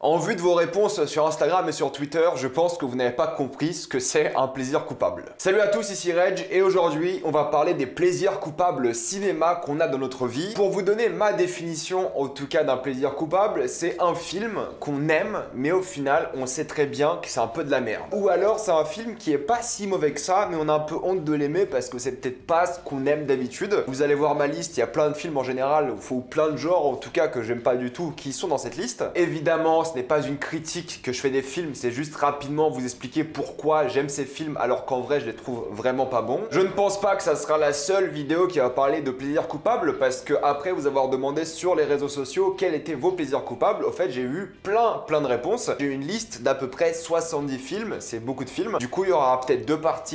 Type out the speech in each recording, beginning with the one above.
En vue de vos réponses sur Instagram et sur Twitter, je pense que vous n'avez pas compris ce que c'est un plaisir coupable. Salut à tous, ici Reg, et aujourd'hui, on va parler des plaisirs coupables cinéma qu'on a dans notre vie. Pour vous donner ma définition, en tout cas d'un plaisir coupable, c'est un film qu'on aime, mais au final, on sait très bien que c'est un peu de la merde. Ou alors, c'est un film qui est pas si mauvais que ça, mais on a un peu honte de l'aimer parce que c'est peut-être pas ce qu'on aime d'habitude. Vous allez voir ma liste, il y a plein de films en général, ou plein de genres, en tout cas, que j'aime pas du tout, qui sont dans cette liste. Évidemment, ce n'est pas une critique que je fais des films, c'est juste rapidement vous expliquer pourquoi j'aime ces films alors qu'en vrai je les trouve vraiment pas bons. Je ne pense pas que ça sera la seule vidéo qui va parler de plaisir coupable parce que après vous avoir demandé sur les réseaux sociaux quels étaient vos plaisirs coupables, au fait j'ai eu plein de réponses. J'ai eu une liste d'à peu près 70 films, c'est beaucoup de films. Du coup il y aura peut-être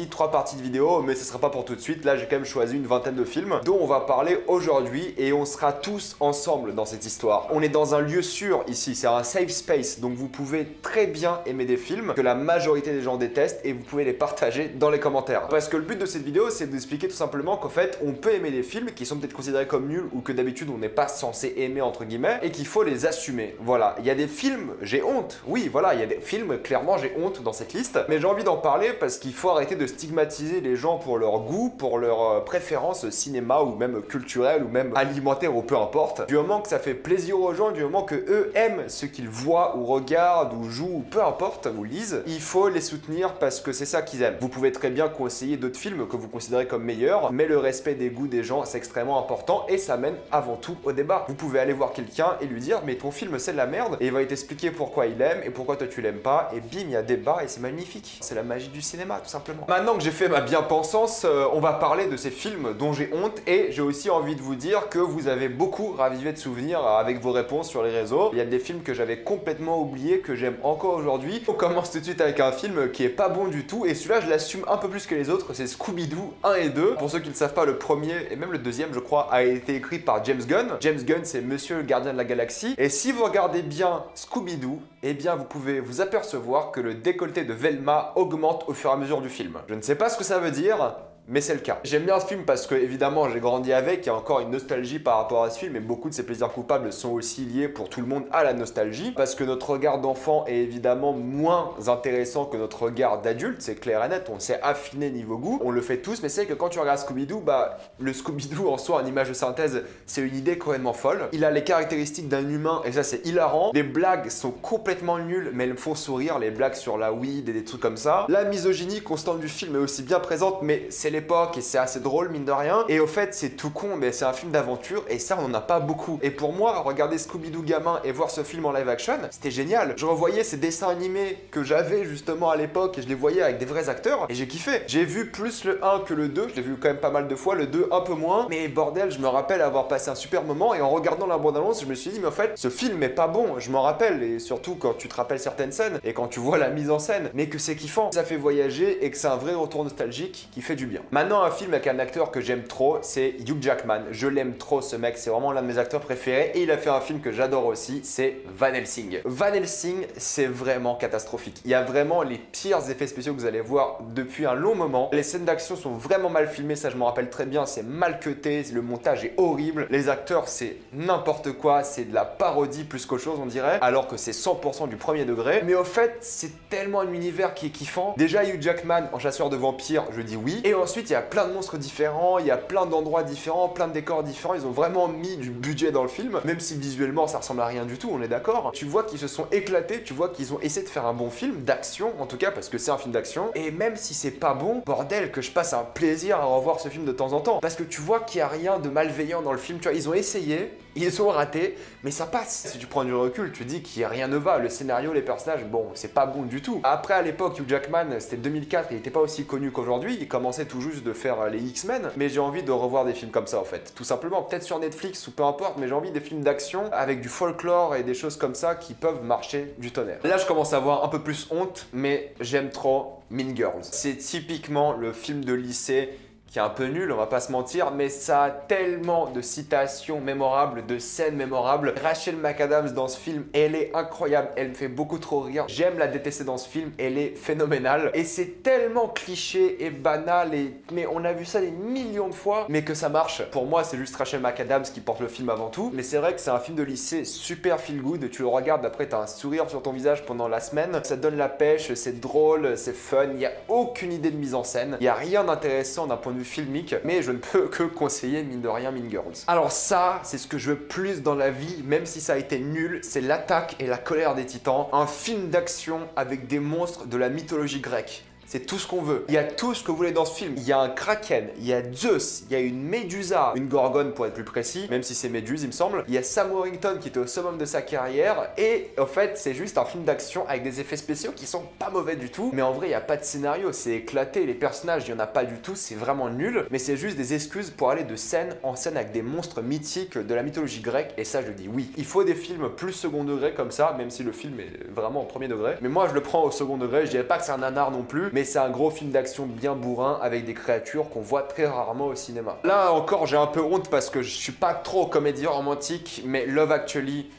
3 parties de vidéo, mais ce sera pas pour tout de suite. Là j'ai quand même choisi une vingtaine de films dont on va parler aujourd'hui et on sera tous ensemble dans cette histoire. On est dans un lieu sûr ici, c'est un safe space. Donc vous pouvez très bien aimer des films que la majorité des gens détestent et vous pouvez les partager dans les commentaires. Parce que le but de cette vidéo, c'est d'expliquer tout simplement qu'en fait, on peut aimer des films qui sont peut-être considérés comme nuls ou que d'habitude on n'est pas censé aimer entre guillemets et qu'il faut les assumer. Voilà, il y a des films, j'ai honte. Oui, voilà, il y a des films, clairement j'ai honte dans cette liste. Mais j'ai envie d'en parler parce qu'il faut arrêter de stigmatiser les gens pour leur goût, pour leur préférence cinéma ou même culturelle ou même alimentaire ou peu importe. Du moment que ça fait plaisir aux gens, du moment que eux aiment ce qu'ils voient ou regardent ou jouent ou peu importe ou lisent, il faut les soutenir parce que c'est ça qu'ils aiment. Vous pouvez très bien conseiller d'autres films que vous considérez comme meilleurs, mais le respect des goûts des gens c'est extrêmement important et ça mène avant tout au débat. Vous pouvez aller voir quelqu'un et lui dire mais ton film c'est de la merde et il va t'expliquer pourquoi il aime et pourquoi toi tu l'aimes pas et bim il y a débat et c'est magnifique. C'est la magie du cinéma tout simplement. Maintenant que j'ai fait ma bien-pensance, on va parler de ces films dont j'ai honte et j'ai aussi envie de vous dire que vous avez beaucoup ravivé de souvenirs avec vos réponses sur les réseaux. Il y a des films que j'avais complètement oublié que j'aime encore aujourd'hui. On commence tout de suite avec un film qui est pas bon du tout et celui-là je l'assume un peu plus que les autres, c'est Scooby-Doo 1 et 2. Pour ceux qui ne savent pas, le premier et même le deuxième je crois a été écrit par James Gunn. James Gunn c'est Monsieur le Gardien de la Galaxie et si vous regardez bien Scooby-Doo, eh bien vous pouvez vous apercevoir que le décolleté de Velma augmente au fur et à mesure du film. Je ne sais pas ce que ça veut dire, mais c'est le cas. J'aime bien ce film parce que évidemment j'ai grandi avec, il y a encore une nostalgie par rapport à ce film et beaucoup de ces plaisirs coupables sont aussi liés pour tout le monde à la nostalgie parce que notre regard d'enfant est évidemment moins intéressant que notre regard d'adulte, c'est clair et net, on s'est affiné niveau goût, on le fait tous, mais c'est que quand tu regardes Scooby-Doo, bah le Scooby-Doo en soi en image de synthèse c'est une idée complètement folle. Il a les caractéristiques d'un humain et ça c'est hilarant. Les blagues sont complètement nulles mais elles me font sourire, les blagues sur la weed et des trucs comme ça. La misogynie constante du film est aussi bien présente mais c'est l'époque et c'est assez drôle mine de rien et au fait c'est tout con mais c'est un film d'aventure et ça on en a pas beaucoup et pour moi regarder Scooby-Doo gamin et voir ce film en live action c'était génial. Je revoyais ces dessins animés que j'avais justement à l'époque et je les voyais avec des vrais acteurs et j'ai kiffé. J'ai vu plus le 1 que le 2, je l'ai vu quand même pas mal de fois, le 2 un peu moins mais bordel je me rappelle avoir passé un super moment et en regardant la bande-annonce je me suis dit mais en fait ce film est pas bon, je m'en rappelle et surtout quand tu te rappelles certaines scènes et quand tu vois la mise en scène mais que c'est kiffant, ça fait voyager et que c'est un vrai retour nostalgique qui fait du bien. Maintenant, un film avec un acteur que j'aime trop, c'est Hugh Jackman. Je l'aime trop ce mec, c'est vraiment l'un de mes acteurs préférés et il a fait un film que j'adore aussi, c'est Van Helsing. Van Helsing, c'est vraiment catastrophique. Il y a vraiment les pires effets spéciaux que vous allez voir depuis un long moment. Les scènes d'action sont vraiment mal filmées, ça je m'en rappelle très bien, c'est mal cuté, le montage est horrible. Les acteurs, c'est n'importe quoi, c'est de la parodie plus qu'autre chose on dirait, alors que c'est 100% du premier degré. Mais au fait, c'est tellement un univers qui est kiffant. Déjà Hugh Jackman en chasseur de vampires, je dis oui. Et ensuite, il y a plein de monstres différents, il y a plein d'endroits différents, plein de décors différents. Ils ont vraiment mis du budget dans le film, même si visuellement ça ressemble à rien du tout, on est d'accord. Tu vois qu'ils se sont éclatés, tu vois qu'ils ont essayé de faire un bon film d'action, en tout cas parce que c'est un film d'action. Et même si c'est pas bon, bordel, que je passe un plaisir à revoir ce film de temps en temps. Parce que tu vois qu'il n'y a rien de malveillant dans le film, tu vois, ils ont essayé, ils ont raté, mais ça passe. Si tu prends du recul, tu dis qu'il rien ne va. Le scénario, les personnages, bon, c'est pas bon du tout. Après, à l'époque, Hugh Jackman, c'était 2004, il était pas aussi connu qu'aujourd'hui, il commençait tout juste de faire les X-Men, mais j'ai envie de revoir des films comme ça en fait. Tout simplement, peut-être sur Netflix ou peu importe, mais j'ai envie des films d'action avec du folklore et des choses comme ça qui peuvent marcher du tonnerre. Là, je commence à avoir un peu plus honte, mais j'aime trop Mean Girls. C'est typiquement le film de lycée qui est un peu nul, on va pas se mentir, mais ça a tellement de citations mémorables, de scènes mémorables. Rachel McAdams dans ce film, elle est incroyable, elle me fait beaucoup trop rire. J'aime la détester dans ce film, elle est phénoménale. Et c'est tellement cliché et banal, mais on a vu ça des millions de fois, mais que ça marche. Pour moi, c'est juste Rachel McAdams qui porte le film avant tout. Mais c'est vrai que c'est un film de lycée super feel good. Tu le regardes, après t'as un sourire sur ton visage pendant la semaine. Ça donne la pêche, c'est drôle, c'est fun. Il n'y a aucune idée de mise en scène. Il n'y a rien d'intéressant d'un point de vue filmique, mais je ne peux que conseiller, mine de rien, Mean Girls. Alors ça, c'est ce que je veux plus dans la vie, même si ça a été nul, c'est L'attaque et la colère des titans, un film d'action avec des monstres de la mythologie grecque. C'est tout ce qu'on veut. Il y a tout ce que vous voulez dans ce film. Il y a un kraken, il y a Zeus, il y a une Médusa, une gorgone pour être plus précis, même si c'est Méduse il me semble. Il y a Sam Worthington qui était au summum de sa carrière et en fait c'est juste un film d'action avec des effets spéciaux qui sont pas mauvais du tout. Mais en vrai il n'y a pas de scénario, c'est éclaté, les personnages il n'y en a pas du tout, c'est vraiment nul. Mais c'est juste des excuses pour aller de scène en scène avec des monstres mythiques de la mythologie grecque et ça je dis oui. Il faut des films plus second degré comme ça, même si le film est vraiment au premier degré. Mais moi je le prends au second degré, je dirais pas que c'est un nanar non plus. Mais c'est un gros film d'action bien bourrin avec des créatures qu'on voit très rarement au cinéma. Là encore j'ai un peu honte parce que je suis pas trop comédie romantique, mais Love Actually,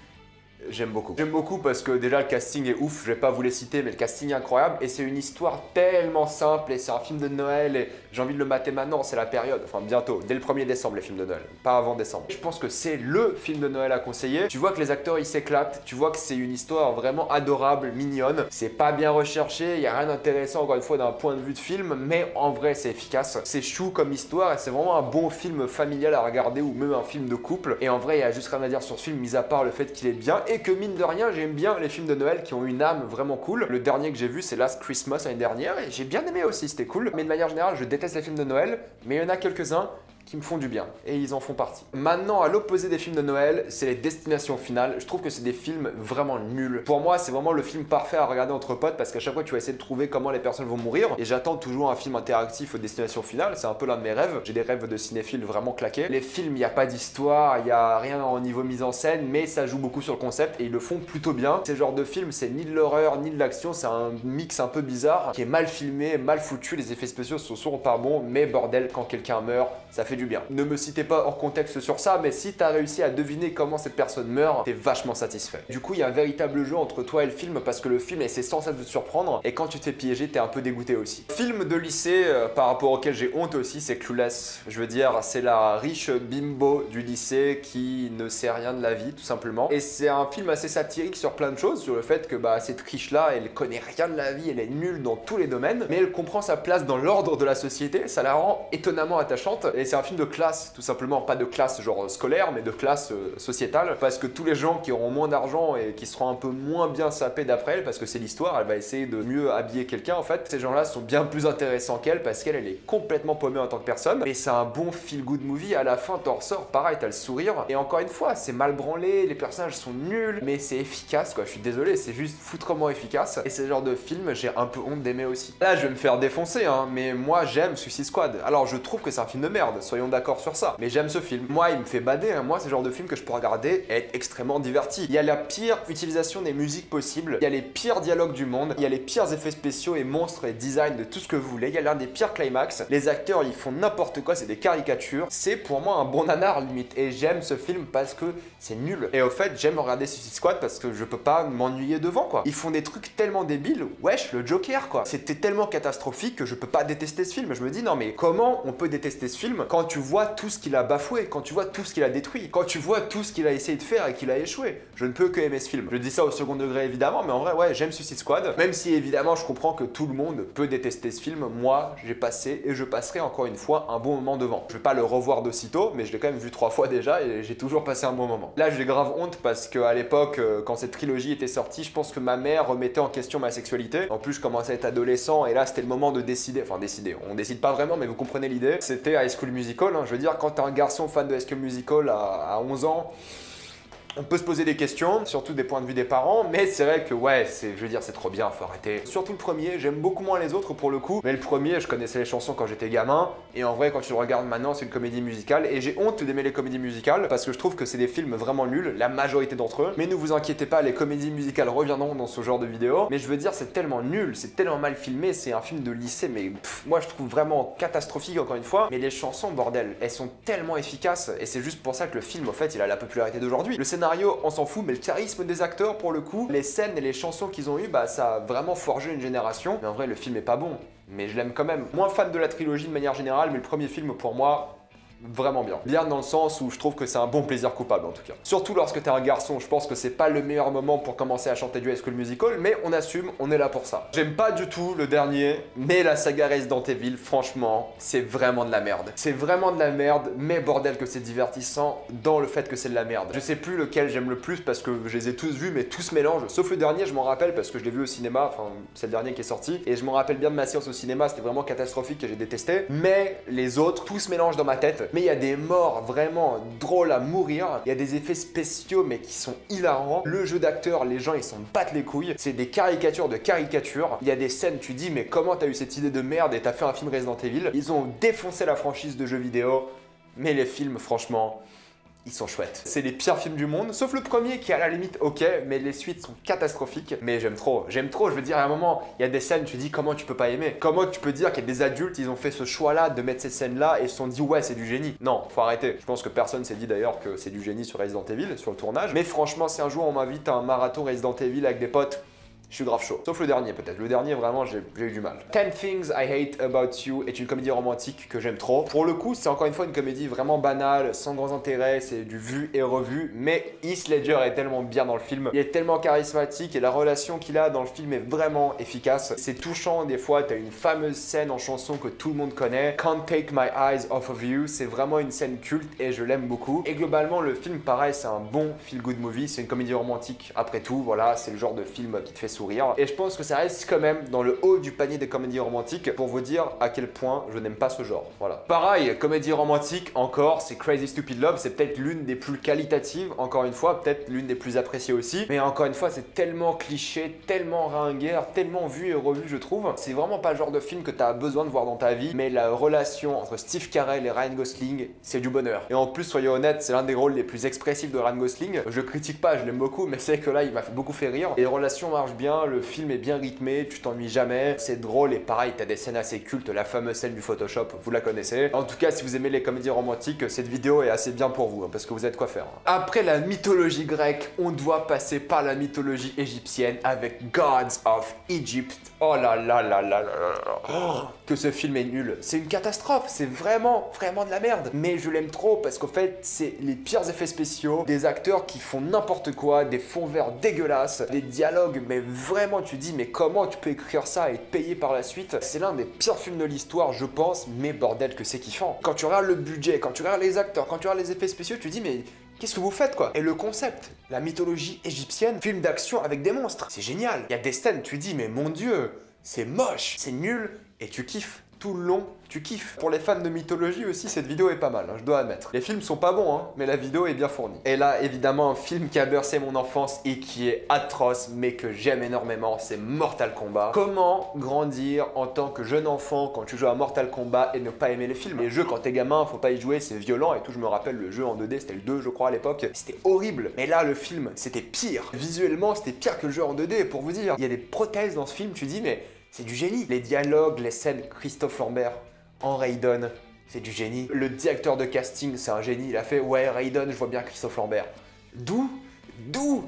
j'aime beaucoup. J'aime beaucoup parce que déjà le casting est ouf, je vais pas vous les citer mais le casting est incroyable et c'est une histoire tellement simple et c'est un film de Noël et j'ai envie de le mater maintenant, c'est la période, enfin bientôt, dès le 1er décembre les films de Noël, pas avant décembre. Je pense que c'est le film de Noël à conseiller. Tu vois que les acteurs ils s'éclatent, tu vois que c'est une histoire vraiment adorable, mignonne, c'est pas bien recherché, il y a rien d'intéressant encore une fois d'un point de vue de film, mais en vrai c'est efficace, c'est chou comme histoire et c'est vraiment un bon film familial à regarder ou même un film de couple et en vrai il y a juste rien à dire sur ce film mis à part le fait qu'il est bien et que mine de rien j'aime bien les films de Noël qui ont une âme vraiment cool. Le dernier que j'ai vu c'est Last Christmas l'année dernière et j'ai bien aimé aussi, c'était cool. Mais de manière générale je déteste les films de Noël, mais il y en a quelques-uns qui me font du bien, et ils en font partie. Maintenant, à l'opposé des films de Noël, c'est les destinations finales. Je trouve que c'est des films vraiment nuls. Pour moi, c'est vraiment le film parfait à regarder entre potes, parce qu'à chaque fois, tu vas essayer de trouver comment les personnes vont mourir, et j'attends toujours un film interactif aux destinations finales, c'est un peu l'un de mes rêves. J'ai des rêves de cinéphile vraiment claqués. Les films, il n'y a pas d'histoire, il n'y a rien au niveau mise en scène, mais ça joue beaucoup sur le concept, et ils le font plutôt bien. Ces genres de films, c'est ni de l'horreur, ni de l'action, c'est un mix un peu bizarre, qui est mal filmé, mal foutu, les effets spéciaux sont souvent pas bons, mais bordel, quand quelqu'un meurt, ça fait du bien. Ne me citez pas hors contexte sur ça, mais si t'as réussi à deviner comment cette personne meurt, t'es vachement satisfait. Du coup, il y a un véritable jeu entre toi et le film parce que le film essaie sans cesse de te surprendre et quand tu te fais piéger, t'es un peu dégoûté aussi. Film de lycée par rapport auquel j'ai honte aussi, c'est Clueless. Je veux dire, c'est la riche bimbo du lycée qui ne sait rien de la vie, tout simplement. Et c'est un film assez satirique sur plein de choses, sur le fait que cette riche-là, elle connaît rien de la vie, elle est nulle dans tous les domaines, mais elle comprend sa place dans l'ordre de la société, ça la rend étonnamment attachante. Et c'est un film de classe, tout simplement, pas de classe genre scolaire, mais de classe sociétale, parce que tous les gens qui auront moins d'argent et qui seront un peu moins bien sapés d'après elle, parce que c'est l'histoire, elle va essayer de mieux habiller quelqu'un en fait, ces gens-là sont bien plus intéressants qu'elle, parce qu'elle est complètement paumée en tant que personne, et c'est un bon feel-good movie, à la fin t'en ressors, pareil, t'as le sourire, et encore une fois, c'est mal branlé, les personnages sont nuls, mais c'est efficace quoi, je suis désolé, c'est juste foutrement efficace, et c'est le genre de film, j'ai un peu honte d'aimer aussi. Là, je vais me faire défoncer, hein, mais moi j'aime Suicide Squad, alors je trouve que c'est un film de merde, soyons d'accord sur ça, mais j'aime ce film. Moi, il me fait bader, hein. Moi, c'est le genre de film que je peux regarder et être extrêmement diverti. Il y a la pire utilisation des musiques possibles, il y a les pires dialogues du monde, il y a les pires effets spéciaux et monstres et design de tout ce que vous voulez, il y a l'un des pires climax, les acteurs, ils font n'importe quoi, c'est des caricatures, c'est pour moi un bon nanar limite, et j'aime ce film parce que c'est nul. Et au fait, j'aime regarder Suicide Squad parce que je peux pas m'ennuyer devant, quoi. Ils font des trucs tellement débiles, wesh, le Joker, quoi. C'était tellement catastrophique que je peux pas détester ce film. Je me dis, non mais comment on peut détester ce film quand tu vois tout ce qu'il a bafoué, quand tu vois tout ce qu'il a détruit, quand tu vois tout ce qu'il a essayé de faire et qu'il a échoué. Je ne peux que aimer ce film. Je dis ça au second degré évidemment, mais en vrai ouais, j'aime Suicide Squad, même si évidemment je comprends que tout le monde peut détester ce film. Moi, j'ai passé et je passerai encore une fois un bon moment devant. Je vais pas le revoir d'aussitôt, mais je l'ai quand même vu 3 fois déjà et j'ai toujours passé un bon moment. Là, j'ai grave honte parce qu'à l'époque, quand cette trilogie était sortie, je pense que ma mère remettait en question ma sexualité. En plus, je commençais à être adolescent et là, c'était le moment de décider. Enfin, décider. On décide pas vraiment, mais vous comprenez l'idée. C'était High School Musical. Hein. Je veux dire, quand t'es un garçon fan de High School Musical à 11 ans, On peut se poser des questions, surtout des points de vue des parents, mais c'est vrai que ouais, je veux dire, c'est trop bien, faut arrêter. Surtout le premier, j'aime beaucoup moins les autres pour le coup, mais le premier, je connaissais les chansons quand j'étais gamin, et en vrai, quand tu le regardes maintenant, c'est une comédie musicale, et j'ai honte d'aimer les comédies musicales, parce que je trouve que c'est des films vraiment nuls, la majorité d'entre eux, mais ne vous inquiétez pas, les comédies musicales reviendront dans ce genre de vidéo, mais je veux dire, c'est tellement nul, c'est tellement mal filmé, c'est un film de lycée, mais moi je trouve vraiment catastrophique encore une fois, mais les chansons, bordel, elles sont tellement efficaces, et c'est juste pour ça que le film, au fait, il a la popularité d'aujourd'hui. Le scénario, on s'en fout, mais le charisme des acteurs, pour le coup, les scènes et les chansons qu'ils ont eues, bah ça a vraiment forgé une génération. Mais en vrai, le film est pas bon, mais je l'aime quand même. Moins fan de la trilogie de manière générale, mais le premier film, pour moi, vraiment bien. Bien dans le sens où je trouve que c'est un bon plaisir coupable en tout cas. Surtout lorsque t'es un garçon, je pense que c'est pas le meilleur moment pour commencer à chanter du High School Musical, mais on assume, on est là pour ça. J'aime pas du tout le dernier, mais la saga Resident Evil, franchement, c'est vraiment de la merde. C'est vraiment de la merde, mais bordel que c'est divertissant dans le fait que c'est de la merde. Je sais plus lequel j'aime le plus parce que je les ai tous vus, mais tous se mélangent. Sauf le dernier, je m'en rappelle parce que je l'ai vu au cinéma, enfin c'est le dernier qui est sorti, et je m'en rappelle bien de ma séance au cinéma, c'était vraiment catastrophique et j'ai détesté. Mais les autres, tout se mélange dans ma tête. Mais il y a des morts vraiment drôles à mourir, il y a des effets spéciaux mais qui sont hilarants, le jeu d'acteur, les gens ils s'en battent les couilles, c'est des caricatures de caricatures, il y a des scènes, tu dis mais comment t'as eu cette idée de merde et t'as fait un film Resident Evil. Ils ont défoncé la franchise de jeux vidéo, mais les films franchement, ils sont chouettes. C'est les pires films du monde, sauf le premier qui est à la limite ok, mais les suites sont catastrophiques. Mais j'aime trop, je veux dire à un moment, il y a des scènes, tu dis comment tu peux pas aimer. Comment tu peux dire qu'il y a des adultes, ils ont fait ce choix-là de mettre ces scènes-là et se sont dit ouais c'est du génie. Non, faut arrêter. Je pense que personne s'est dit d'ailleurs que c'est du génie sur Resident Evil, sur le tournage. Mais franchement, si un jour on m'invite à un marathon Resident Evil avec des potes, je suis grave chaud. Sauf le dernier peut-être. Le dernier vraiment j'ai eu du mal. 10 Things I Hate About You est une comédie romantique que j'aime trop. Pour le coup c'est encore une fois une comédie vraiment banale, sans grands intérêts, c'est du vu et revu. Mais Heath Ledger est tellement bien dans le film. Il est tellement charismatique et la relation qu'il a dans le film est vraiment efficace. C'est touchant des fois, t'as une fameuse scène en chanson que tout le monde connaît. Can't Take My Eyes Off of You. C'est vraiment une scène culte et je l'aime beaucoup. Et globalement le film pareil c'est un bon feel good movie. C'est une comédie romantique après tout. Voilà, c'est le genre de film qui te fait sourire. Et je pense que ça reste quand même dans le haut du panier des comédies romantiques pour vous dire à quel point je n'aime pas ce genre. Voilà. Pareil, comédie romantique encore, c'est Crazy Stupid Love, c'est peut-être l'une des plus qualitatives, encore une fois, peut-être l'une des plus appréciées aussi. Mais encore une fois, c'est tellement cliché, tellement ringueur, tellement vu et revu, je trouve. C'est vraiment pas le genre de film que tu as besoin de voir dans ta vie, mais la relation entre Steve Carell et Ryan Gosling, c'est du bonheur. Et en plus, soyons honnêtes, c'est l'un des rôles les plus expressifs de Ryan Gosling. Je critique pas, je l'aime beaucoup, mais c'est que là, il m'a fait beaucoup fait rire. Et les relations marchent bien, le film est bien rythmé, tu t'ennuies jamais, c'est drôle et pareil, t'as des scènes assez cultes, la fameuse scène du Photoshop, vous la connaissez. En tout cas, si vous aimez les comédies romantiques, cette vidéo est assez bien pour vous, parce que vous avez de quoi faire. Après la mythologie grecque, on doit passer par la mythologie égyptienne avec Gods of Egypt. Oh là là là là là là. Oh, que ce film est nul. C'est une catastrophe, c'est vraiment de la merde. Mais je l'aime trop parce qu'en fait, c'est les pires effets spéciaux, des acteurs qui font n'importe quoi, des fonds verts dégueulasses, des dialogues, mais vraiment tu dis mais comment tu peux écrire ça et te payer par la suite? C'est l'un des pires films de l'histoire, je pense, mais bordel que c'est kiffant. Quand tu regardes le budget, quand tu regardes les acteurs, quand tu regardes les effets spéciaux, tu dis mais qu'est-ce que vous faites quoi? Et le concept, la mythologie égyptienne, film d'action avec des monstres, c'est génial. Il y a des scènes, tu dis mais mon dieu, c'est moche, c'est nul, et tu kiffes. Tout le long, tu kiffes. Pour les fans de mythologie aussi, cette vidéo est pas mal, hein, je dois admettre. Les films sont pas bons, hein, mais la vidéo est bien fournie. Et là, évidemment, un film qui a bercé mon enfance et qui est atroce, mais que j'aime énormément, c'est Mortal Kombat. Comment grandir en tant que jeune enfant quand tu joues à Mortal Kombat et ne pas aimer les films? Les jeux, quand t'es gamin, faut pas y jouer, c'est violent et tout. Je me rappelle le jeu en 2D, c'était le 2, je crois, à l'époque. C'était horrible. Mais là, le film, c'était pire. Visuellement, c'était pire que le jeu en 2D, pour vous dire. Il y a des prothèses dans ce film, tu dis, mais c'est du génie. Les dialogues, les scènes, Christophe Lambert en Raiden, c'est du génie. Le directeur de casting, c'est un génie. Il a fait, ouais, Raiden, je vois bien Christophe Lambert. D'où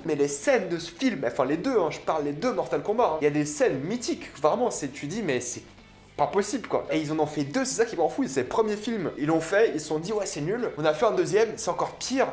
mais les scènes de ce film, enfin les deux, hein, je parle les deux Mortal Kombat, hein. Il y a des scènes mythiques, vraiment, tu dis, mais c'est pas possible quoi. Et ils en ont fait deux, c'est ça qui m'en fout, c'est le premier film. Ils l'ont fait, ils se sont dit, ouais, c'est nul. On a fait un deuxième, c'est encore pire.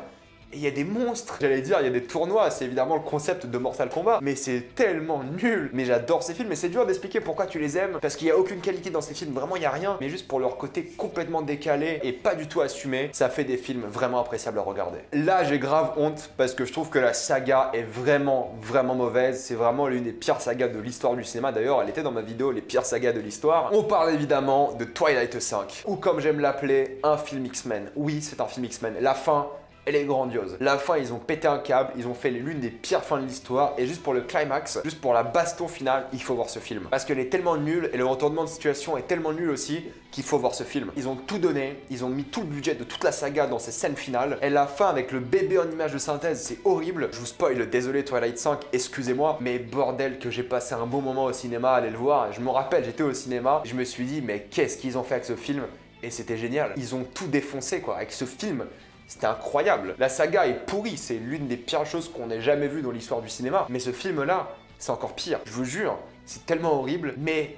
Et il y a des monstres, j'allais dire, il y a des tournois, c'est évidemment le concept de Mortal Kombat, mais c'est tellement nul. Mais j'adore ces films, et c'est dur d'expliquer pourquoi tu les aimes, parce qu'il n'y a aucune qualité dans ces films, vraiment il n'y a rien, mais juste pour leur côté complètement décalé et pas du tout assumé, ça fait des films vraiment appréciables à regarder. Là j'ai grave honte, parce que je trouve que la saga est vraiment mauvaise, c'est vraiment l'une des pires sagas de l'histoire du cinéma, d'ailleurs elle était dans ma vidéo les pires sagas de l'histoire. On parle évidemment de Twilight 5, ou comme j'aime l'appeler, un film X-Men. Oui, c'est un film X-Men, la fin elle est grandiose. La fin, ils ont pété un câble, ils ont fait l'une des pires fins de l'histoire, et juste pour le climax, juste pour la baston finale, il faut voir ce film. Parce qu'elle est tellement nulle, et le retournement de situation est tellement nul aussi, qu'il faut voir ce film. Ils ont tout donné, ils ont mis tout le budget de toute la saga dans ces scènes finales, et la fin avec le bébé en image de synthèse, c'est horrible. Je vous spoil, désolé Twilight 5, excusez-moi, mais bordel que j'ai passé un bon moment au cinéma à aller le voir. Je me rappelle, j'étais au cinéma, je me suis dit, mais qu'est-ce qu'ils ont fait avec ce film? Et c'était génial. Ils ont tout défoncé quoi, avec ce film. C'était incroyable. La saga est pourrie, c'est l'une des pires choses qu'on ait jamais vues dans l'histoire du cinéma. Mais ce film-là, c'est encore pire. Je vous jure, c'est tellement horrible, mais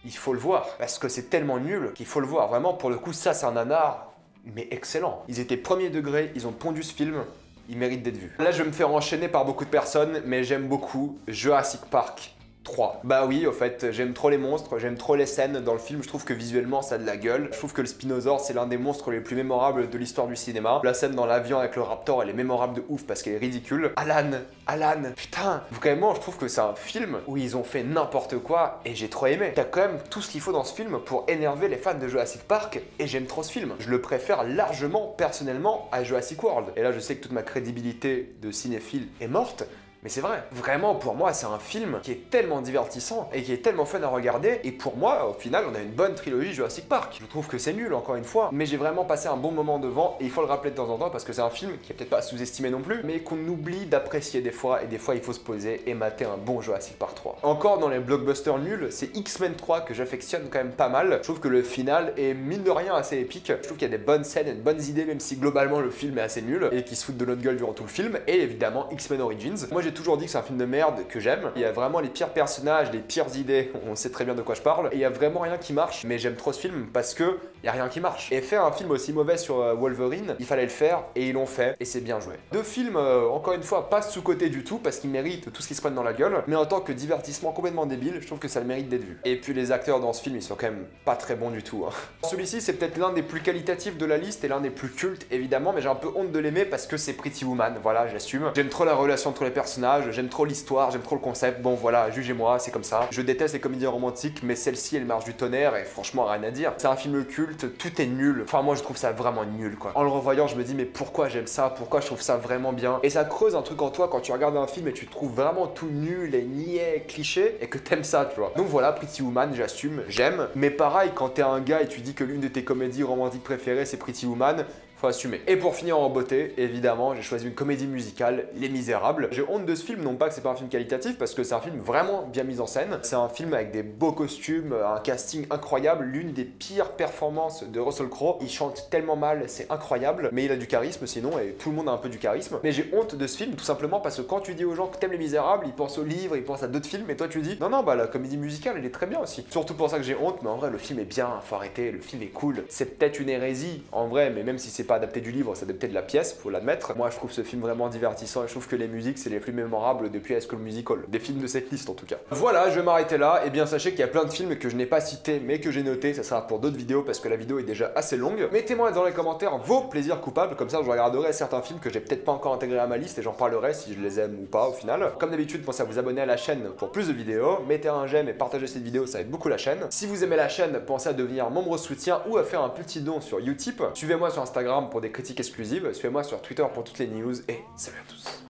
il faut le voir. Parce que c'est tellement nul qu'il faut le voir. Vraiment, pour le coup, ça, c'est un nanar, mais excellent. Ils étaient premier degré, ils ont pondu ce film, il mérite d'être vu. Là, je vais me faire enchaîner par beaucoup de personnes, mais j'aime beaucoup Jurassic Park 3. Bah oui, au fait, j'aime trop les monstres, j'aime trop les scènes dans le film, je trouve que visuellement ça a de la gueule. Je trouve que le Spinosaure c'est l'un des monstres les plus mémorables de l'histoire du cinéma. La scène dans l'avion avec le Raptor, elle est mémorable de ouf parce qu'elle est ridicule. Alan, putain, vraiment, je trouve que c'est un film où ils ont fait n'importe quoi et j'ai trop aimé. T'as quand même tout ce qu'il faut dans ce film pour énerver les fans de Jurassic Park et j'aime trop ce film. Je le préfère largement, personnellement, à Jurassic World. Et là, je sais que toute ma crédibilité de cinéphile est morte, mais c'est vrai, vraiment pour moi c'est un film qui est tellement divertissant et qui est tellement fun à regarder et pour moi au final on a une bonne trilogie Jurassic Park. Je trouve que c'est nul encore une fois, mais j'ai vraiment passé un bon moment devant et il faut le rappeler de temps en temps parce que c'est un film qui est peut-être pas sous-estimé non plus, mais qu'on oublie d'apprécier des fois et des fois il faut se poser et mater un bon Jurassic Park 3. Encore dans les blockbusters nuls, c'est X-Men 3 que j'affectionne quand même pas mal. Je trouve que le final est mine de rien assez épique. Je trouve qu'il y a des bonnes scènes et de bonnes idées même si globalement le film est assez nul et qui se foutent de notre gueule durant tout le film et évidemment X-Men Origins. Moi j'ai toujours dit que c'est un film de merde que j'aime. Il y a vraiment les pires personnages, les pires idées, on sait très bien de quoi je parle. Et il y a vraiment rien qui marche, mais j'aime trop ce film parce que il y a rien qui marche. Et faire un film aussi mauvais sur Wolverine, il fallait le faire et ils l'ont fait et c'est bien joué. Deux films, encore une fois, pas sous-cotés du tout parce qu'ils méritent tout ce qui se prennent dans la gueule, mais en tant que divertissement complètement débile, je trouve que ça le mérite d'être vu. Et puis les acteurs dans ce film, ils sont quand même pas très bons du tout. Hein. Celui-ci, c'est peut-être l'un des plus qualitatifs de la liste et l'un des plus cultes évidemment, mais j'ai un peu honte de l'aimer parce que c'est Pretty Woman, voilà, j'assume. J'aime trop la relation entre les personnages, j'aime trop l'histoire, j'aime trop le concept, bon voilà, jugez-moi, c'est comme ça. Je déteste les comédies romantiques, mais celle-ci, elle marche du tonnerre et franchement, rien à dire. C'est un film culte, tout est nul. Enfin, moi, je trouve ça vraiment nul, quoi. En le revoyant, je me dis, mais pourquoi j'aime ça? Pourquoi je trouve ça vraiment bien? Et ça creuse un truc en toi quand tu regardes un film et tu trouves vraiment tout nul et niais, cliché, et que t'aimes ça, tu vois. Donc voilà, Pretty Woman, j'assume, j'aime. Mais pareil, quand t'es un gars et tu dis que l'une de tes comédies romantiques préférées, c'est Pretty Woman, faut assumer. Et pour finir en beauté, évidemment, j'ai choisi une comédie musicale, Les Misérables. J'ai honte de ce film, non pas que c'est pas un film qualitatif, parce que c'est un film vraiment bien mis en scène. C'est un film avec des beaux costumes, un casting incroyable, l'une des pires performances de Russell Crowe. Il chante tellement mal, c'est incroyable, mais il a du charisme sinon, et tout le monde a un peu du charisme. Mais j'ai honte de ce film, tout simplement parce que quand tu dis aux gens que t'aimes Les Misérables, ils pensent aux livres, ils pensent à d'autres films, et toi tu dis non, non, bah la comédie musicale, elle est très bien aussi. Surtout pour ça que j'ai honte, mais en vrai, le film est bien, faut arrêter, le film est cool. C'est peut-être une hérésie, en vrai, mais même si c'est pas adapté du livre, c'est adapté de la pièce, faut l'admettre. Moi je trouve ce film vraiment divertissant et je trouve que les musiques c'est les plus mémorables depuis High School Musical, des films de cette liste en tout cas. Voilà, je vais m'arrêter là, et bien sachez qu'il y a plein de films que je n'ai pas cités mais que j'ai notés, ça sera pour d'autres vidéos parce que la vidéo est déjà assez longue. Mettez-moi dans les commentaires vos plaisirs coupables, comme ça je regarderai certains films que j'ai peut-être pas encore intégrés à ma liste et j'en parlerai si je les aime ou pas au final. Comme d'habitude, pensez à vous abonner à la chaîne pour plus de vidéos, mettez un j'aime et partagez cette vidéo, ça aide beaucoup la chaîne. Si vous aimez la chaîne, pensez à devenir membre soutien ou à faire un petit don sur Utip. Suivez-moi sur Instagram pour des critiques exclusives, suivez-moi sur Twitter pour toutes les news et salut à tous.